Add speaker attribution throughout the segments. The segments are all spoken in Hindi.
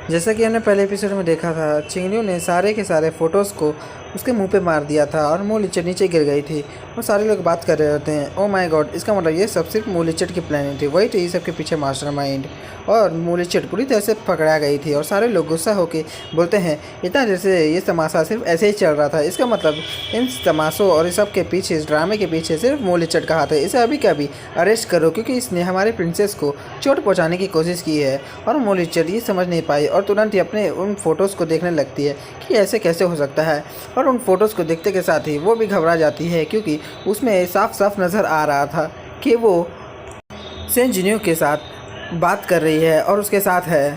Speaker 1: जैसा कि हमने पहले एपिसोड में देखा था, चिंगलियों ने सारे के सारे फोटोज़ को उसके मुंह पे मार दिया था और मूलीचट नीचे गिर गई थी। और सारे लोग बात कर रहे होते हैं, ओ माय गॉड, इसका मतलब ये सब सिर्फ मूलीचट की प्लानिंग थी, वही थी सबके पीछे मास्टरमाइंड। और मूलीचट पूरी तरह से पकड़ा गई थी और सारे लोग गुस्सा होकर बोलते हैं, इतना जैसे ये तमाशा सिर्फ ऐसे ही चल रहा था, इसका मतलब इन तमाशों और इस सब के पीछे, इस ड्रामे के पीछे सिर्फ मूलीचट का हाथ है। इसे अभी का अभी अरेस्ट करो क्योंकि इसने हमारे प्रिंसेस को चोट पहुँचाने की कोशिश की है। और मूलीचट ये समझ नहीं पाई और तुरंत ही अपने उन फोटोज़ को देखने लगती है कि ऐसे कैसे हो सकता है। और उन फोटोज़ को देखते के साथ ही वो भी घबरा जाती है क्योंकि उसमें साफ साफ नज़र आ रहा था कि वो सेंट जिनियो के साथ बात कर रही है और उसके साथ है।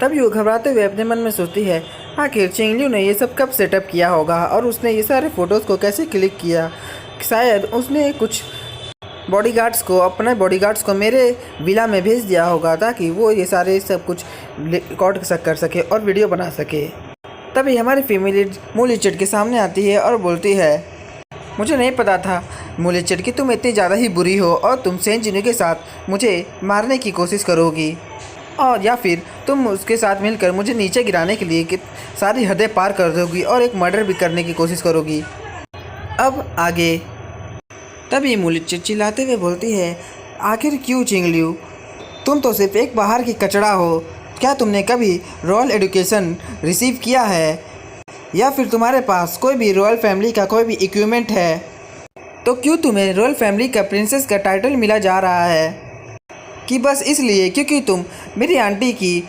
Speaker 1: तभी वो घबराते हुए अपने मन में सोचती है, आखिर चिंगलियों ने ये सब कब सेटअप किया होगा और उसने ये सारे फ़ोटोज़ को कैसे क्लिक किया। शायद उसने कुछ बॉडीगार्ड्स को मेरे विला में भेज दिया होगा ताकि वो ये सारे सब कुछ रिकॉर्ड कर सके और वीडियो बना सके। तभी हमारी फैमिली मूलीचट के सामने आती है और बोलती है, मुझे नहीं पता था मूलीचट कि तुम इतनी ज़्यादा ही बुरी हो और तुम सेंट जिनियो के साथ मुझे मारने की कोशिश करोगी और या फिर तुम उसके साथ मिलकर मुझे नीचे गिराने के लिए सारी हदें पार कर दोगी और एक मर्डर भी करने की कोशिश करोगी। अब आगे। तभी मूलीचट चिल्लाते हुए बोलती है, आखिर क्यों चिंगलियो, तुम तो सिर्फ एक बाहर की कचड़ा हो। क्या तुमने कभी रॉयल एजुकेशन रिसीव किया है या फिर तुम्हारे पास कोई भी रॉयल फैमिली का कोई भी इक्विपमेंट है? तो क्यों तुम्हें रॉयल फैमिली का प्रिंसेस का टाइटल मिला जा रहा है कि बस इसलिए क्योंकि तुम मेरी आंटी की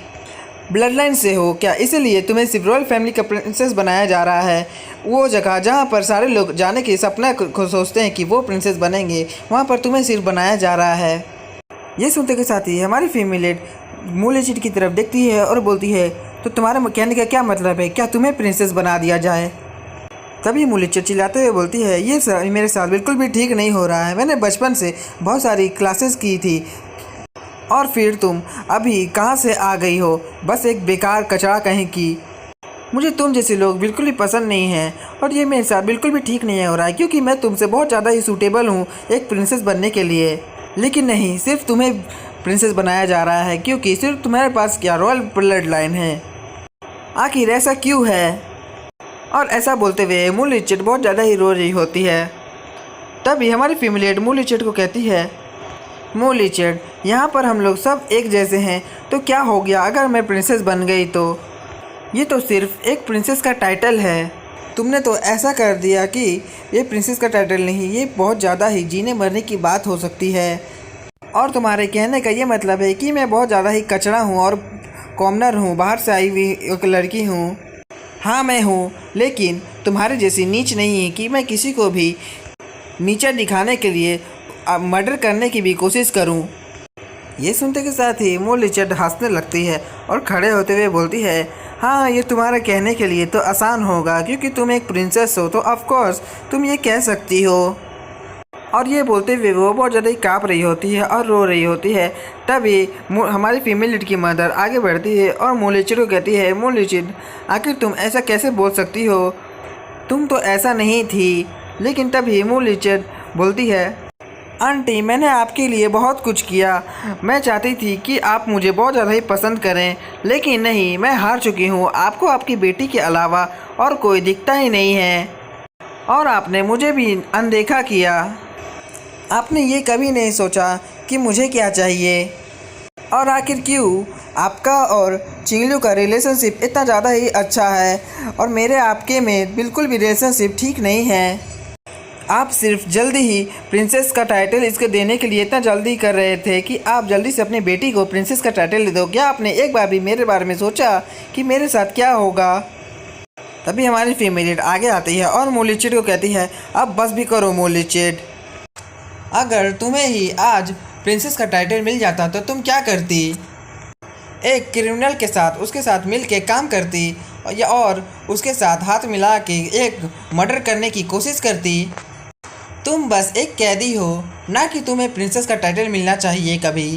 Speaker 1: ब्लड लाइन से हो? क्या इसलिए तुम्हें सिर्फ रॉयल फैमिली का प्रिंसेस बनाया जा रहा है? वो जगह जहाँ पर सारे लोग जाने के सपना को सोचते हैं कि वो प्रिंसेस बनेंगे, वहाँ पर तुम्हें सिर्फ बनाया जा रहा है। ये सुनते के साथ ही हमारी फीमेल मूलीचट की तरफ देखती है और बोलती है, तो तुम्हारे कहने का क्या मतलब है? क्या तुम्हें प्रिंसेस बना दिया जाए? तभी मूलीचट चिल्लाते हुए बोलती है, ये मेरे साथ बिल्कुल भी ठीक नहीं हो रहा है। मैंने बचपन से बहुत सारी क्लासेस की थी और फिर तुम अभी कहाँ से आ गई हो? बस एक बेकार कचरा कहीं की। मुझे तुम जैसे लोग बिल्कुल भी पसंद नहीं हैं और ये मेरे साथ बिल्कुल भी ठीक नहीं हो रहा है क्योंकि मैं तुमसे बहुत ज़्यादा ही सूटेबल हूँ एक प्रिंसेस बनने के लिए। लेकिन नहीं, सिर्फ तुम्हें प्रिंसेस बनाया जा रहा है क्योंकि सिर्फ तुम्हारे पास क्या रॉयल ब्लड लाइन है। आखिर ऐसा क्यों है? और ऐसा बोलते हुए मूलीचट बहुत ज़्यादा ही रो रही होती है। तभी हमारी फीमेल मूलीचट को कहती है, मूलीचट, यहाँ पर हम लोग सब एक जैसे हैं, तो क्या हो गया अगर मैं प्रिंसेस बन गई तो? ये तो सिर्फ एक प्रिंसेस का टाइटल है। तुमने तो ऐसा कर दिया कि ये प्रिंसेस का टाइटल नहीं, ये बहुत ज़्यादा ही जीने मरने की बात हो सकती है। और तुम्हारे कहने का ये मतलब है कि मैं बहुत ज़्यादा ही कचरा हूँ और कॉमनर हूँ, बाहर से आई हुई एक लड़की हूँ। हाँ मैं हूँ, लेकिन तुम्हारे जैसी नीच नहीं है कि मैं किसी को भी नीचा दिखाने के लिए मर्डर करने की भी कोशिश करूँ। ये सुनते के साथ ही मूलीचट हंसने लगती है और खड़े होते हुए बोलती है, हाँ ये तुम्हारे कहने के लिए तो आसान होगा क्योंकि तुम एक प्रिंसेस हो, तो ऑफ कोर्स तुम ये कह सकती हो। और ये बोलते हुए वो बहुत ज़्यादा ही काँप रही होती है और रो रही होती है। तभी हमारी फीमेल की मदर आगे बढ़ती है और मूलीचट को कहती है, मूलीचट, आखिर तुम ऐसा कैसे बोल सकती हो? तुम तो ऐसा नहीं थी। लेकिन तभी मूलीचट बोलती है, आंटी, मैंने आपके लिए बहुत कुछ किया। मैं चाहती थी कि आप मुझे बहुत ज़्यादा ही पसंद करें, लेकिन नहीं, मैं हार चुकी हूँ। आपको आपकी बेटी के अलावा और कोई दिखता ही नहीं है और आपने मुझे भी अनदेखा किया। आपने ये कभी नहीं सोचा कि मुझे क्या चाहिए और आखिर क्यों आपका और चिंगलियों का रिलेशनशिप इतना ज़्यादा ही अच्छा है और मेरे आपके में बिल्कुल भी रिलेशनशिप ठीक नहीं है। आप सिर्फ जल्दी ही प्रिंसेस का टाइटल इसको देने के लिए इतना जल्दी कर रहे थे कि आप जल्दी से अपनी बेटी को प्रिंसेस का टाइटल दे दो। क्या आपने एक बार भी मेरे बारे में सोचा कि मेरे साथ क्या होगा? तभी हमारी फीमेल आगे आती है और मूलीचट को कहती है, अब बस भी करो मूलीचट, अगर तुम्हें ही आज प्रिंसेस का टाइटल मिल जाता तो तुम क्या करती? एक क्रिमिनल के साथ उसके साथ मिल के काम करती और उसके साथ हाथ मिला के एक मर्डर करने की कोशिश करती? तुम बस एक कैदी हो, ना कि तुम्हें प्रिंसेस का टाइटल मिलना चाहिए कभी।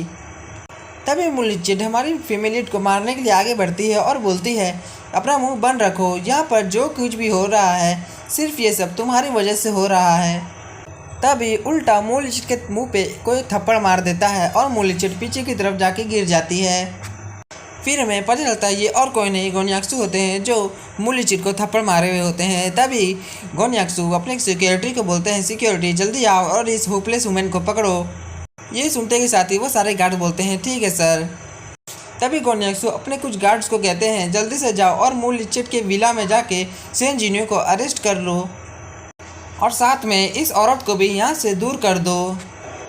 Speaker 1: तभी मूलीचट हमारी फीमेल को मारने के लिए आगे बढ़ती है और बोलती है, अपना मुंह बंद रखो, यहाँ पर जो कुछ भी हो रहा है सिर्फ ये सब तुम्हारी वजह से हो रहा है। तभी उल्टा मूलीचट के मुंह पे कोई थप्पड़ मार देता है और मूलीचट पीछे की तरफ जाके गिर जाती है। फिर हमें पता चलता है ये और कोई नहीं गोन्याक्सु होते हैं जो मूलीचिट को थप्पड़ मारे हुए होते हैं। तभी गोन्याक्सु अपने सिक्योरिटी को बोलते हैं, सिक्योरिटी जल्दी आओ और इस होपलेस वुमेन को पकड़ो। ये सुनते के साथ ही वो सारे गार्ड बोलते हैं ठीक है सर। तभी गोन्याक्सु अपने कुछ गार्ड्स को कहते हैं जल्दी से जाओ और मूलीचिट के विला में जाके सेन जिन्यू को अरेस्ट कर लो और साथ में इस औरत को भी यहाँ से दूर कर दो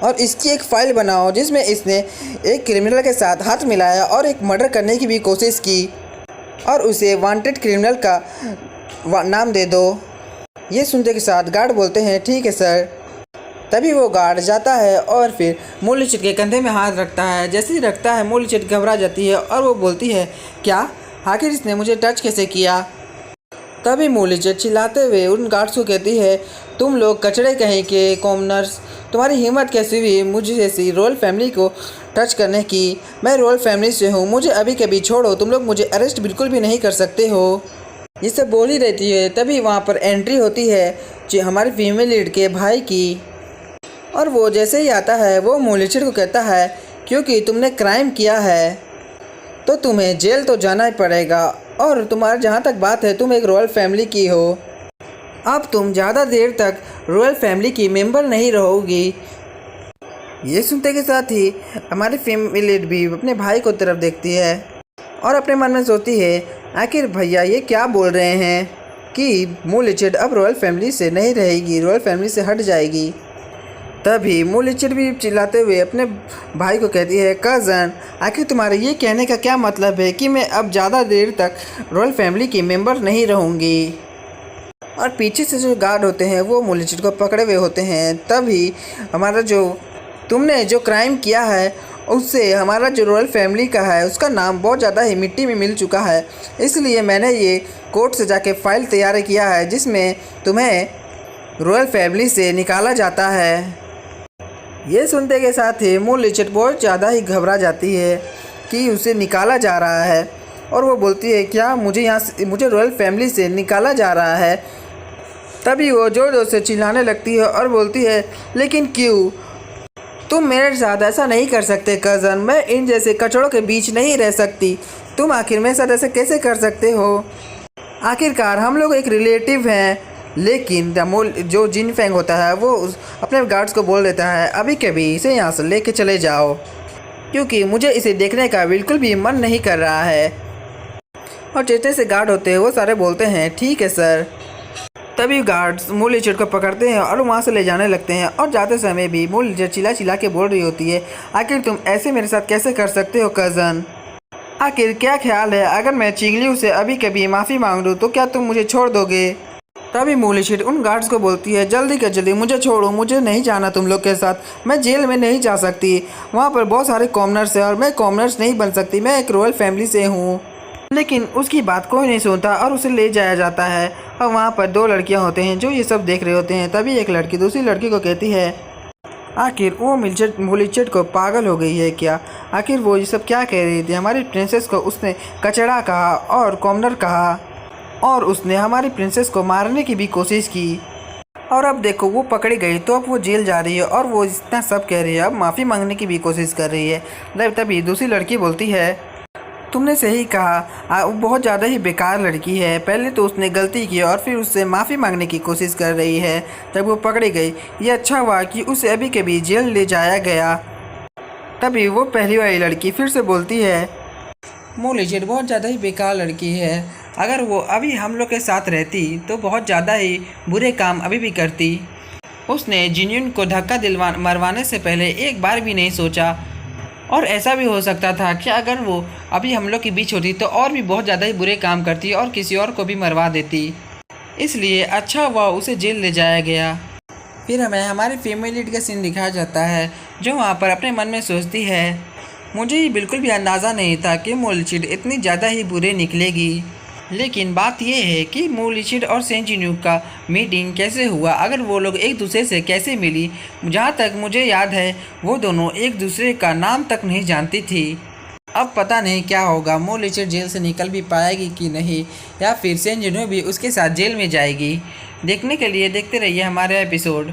Speaker 1: और इसकी एक फ़ाइल बनाओ जिसमें इसने एक क्रिमिनल के साथ हाथ मिलाया और एक मर्डर करने की भी कोशिश की और उसे वांटेड क्रिमिनल का नाम दे दो। ये सुनते के साथ गार्ड बोलते हैं ठीक है सर। तभी वो गार्ड जाता है और फिर मूलीचिट के कंधे में हाथ रखता है। जैसे ही रखता है मूलीचिट घबरा जाती है और वो बोलती है क्या, आखिर इसने मुझे टच कैसे किया। तभी मूलीचिट चिल्लाते हुए उन गार्ड्स को कहती है तुम लोग कचड़े कहीं के कॉमनर्स, तुम्हारी हिम्मत कैसी हुई मुझे जैसी रॉयल फैमिली को टच करने की। मैं रॉयल फैमिली से हूँ, मुझे अभी कभी छोड़ो, तुम लोग मुझे अरेस्ट बिल्कुल भी नहीं कर सकते हो। ये सब बोल ही रहती है। तभी वहाँ पर एंट्री होती है जो हमारे फीमेल लीड के भाई की और वो जैसे ही आता है वो मूलीचिट को कहता है क्योंकि तुमने क्राइम किया है तो तुम्हें जेल तो जाना ही पड़ेगा और तुम्हारा जहाँ तक बात है तुम एक रॉयल फैमिली की हो, अब तुम ज़्यादा देर तक रॉयल फैमिली की मेंबर नहीं रहोगी। ये सुनते के साथ ही हमारी फैमिली भी अपने भाई को तरफ देखती है और अपने मन में सोचती है आखिर भैया ये क्या बोल रहे हैं कि मूलीचिट अब रॉयल फैमिली से नहीं रहेगी, रॉयल फैमिली से हट जाएगी। तभी मूलीचिट भी चिल्लाते हुए अपने भाई को कहती है कज़न, आखिर तुम्हारे ये कहने का क्या मतलब है कि मैं अब ज़्यादा देर तक रॉयल फैमिली की मेंबर नहीं रहूँगी। और पीछे से जो गार्ड होते हैं वो मूलीचिट को पकड़े हुए होते हैं। तभी हमारा जो तुमने जो क्राइम किया है उससे हमारा जो रॉयल फैमिली का है उसका नाम बहुत ज़्यादा ही मिट्टी में मिल चुका है, इसलिए मैंने ये कोर्ट से जाके फ़ाइल तैयार किया है जिसमें तुम्हें रॉयल फैमिली से निकाला जाता है। ये सुनते के साथ ही मूलीचिट बहुत ज़्यादा ही घबरा जाती है कि उसे निकाला जा रहा है और वो बोलती है क्या मुझे रॉयल फैमिली से निकाला जा रहा है। तभी वो ज़ोर ज़ोर से चिल्लाने लगती है और बोलती है लेकिन क्यों, तुम मेरे साथ ऐसा नहीं कर सकते कज़न, मैं इन जैसे कचड़ों के बीच नहीं रह सकती, तुम आखिर मेरे साथ ऐसे कैसे कर सकते हो। आखिरकार हम लोग एक रिलेटिव हैं। लेकिन जो जिन फेंग होता है वो अपने गार्ड्स को बोल देता है अभी कभी इसे यहाँ से लेके चले जाओ क्योंकि मुझे इसे देखने का बिल्कुल भी मन नहीं कर रहा है। और जैसे से गार्ड होते हैं वो सारे बोलते हैं ठीक है सर। तभी गार्ड्स मूलीचिट को पकड़ते हैं और वहाँ से ले जाने लगते हैं और जाते समय भी मूलीचिट चिल्ला के बोल रही होती है आखिर तुम ऐसे मेरे साथ कैसे कर सकते हो कज़न, आखिर क्या ख्याल है अगर मैं चिंगलियों से अभी कभी माफ़ी मांग लूँ तो क्या तुम मुझे छोड़ दोगे। तभी मूलीचिट उन गार्ड्स को बोलती है जल्दी कर जल्दी मुझे छोड़ो, मुझे नहीं जाना तुम लोग के साथ, मैं जेल में नहीं जा सकती, वहाँ पर बहुत सारे कॉमनर्स हैं और मैं कॉमनर्स नहीं बन सकती, मैं एक रॉयल फैमिली से हूँ। लेकिन उसकी बात कोई नहीं सुनता और उसे ले जाया जाता है और वहाँ पर दो लड़कियाँ होते हैं जो ये सब देख रहे होते हैं। तभी एक लड़की दूसरी लड़की को कहती है आखिर वो मूलीचिट को पागल हो गई है क्या, आखिर वो ये सब क्या कह रही थी, हमारी प्रिंसेस को उसने कचड़ा कहा और कॉमनर कहा और उसने हमारी प्रिंसेस को मारने की भी कोशिश की और अब देखो वो पकड़ी गई तो अब वो जेल जा रही है और वो इतना सब कह रही है, अब माफ़ी मांगने की भी कोशिश कर रही है। तभी दूसरी लड़की बोलती है तुमने सही कहा, वो बहुत ज़्यादा ही बेकार लड़की है, पहले तो उसने गलती की और फिर उससे माफ़ी मांगने की कोशिश कर रही है। जब वो पकड़ी गई ये अच्छा हुआ कि उसे अभी कभी जेल ले जाया गया। तभी वो पहली वाली लड़की फिर से बोलती है मूलीचिट बहुत ज़्यादा ही बेकार लड़की है, अगर वो अभी हम लोग के साथ रहती तो बहुत ज़्यादा ही बुरे काम अभी भी करती। उसने जिन्यून को धक्का मरवाने से पहले एक बार भी नहीं सोचा और ऐसा भी हो सकता था कि अगर वो अभी हम लोग के बीच होती तो और भी बहुत ज़्यादा ही बुरे काम करती और किसी और को भी मरवा देती, इसलिए अच्छा हुआ उसे जेल ले जाया गया। फिर हमें हमारे फीमेल लीड का सीन दिखाया जाता है जो वहाँ पर अपने मन में सोचती है मुझे ये बिल्कुल भी अंदाज़ा नहीं था कि मूलीचिट इतनी ज़्यादा ही बुरे निकलेगी। लेकिन बात यह है कि मूलीचिट और सेन जिन्यू का मीटिंग कैसे हुआ, अगर वो लोग एक दूसरे से कैसे मिली। जहाँ तक मुझे याद है वो दोनों एक दूसरे का नाम तक नहीं जानती थी। अब पता नहीं क्या होगा, मूलीचिट जेल से निकल भी पाएगी कि नहीं या फिर सेन जिन्यू भी उसके साथ जेल में जाएगी। देखने के लिए देखते रहिए हमारे एपिसोड।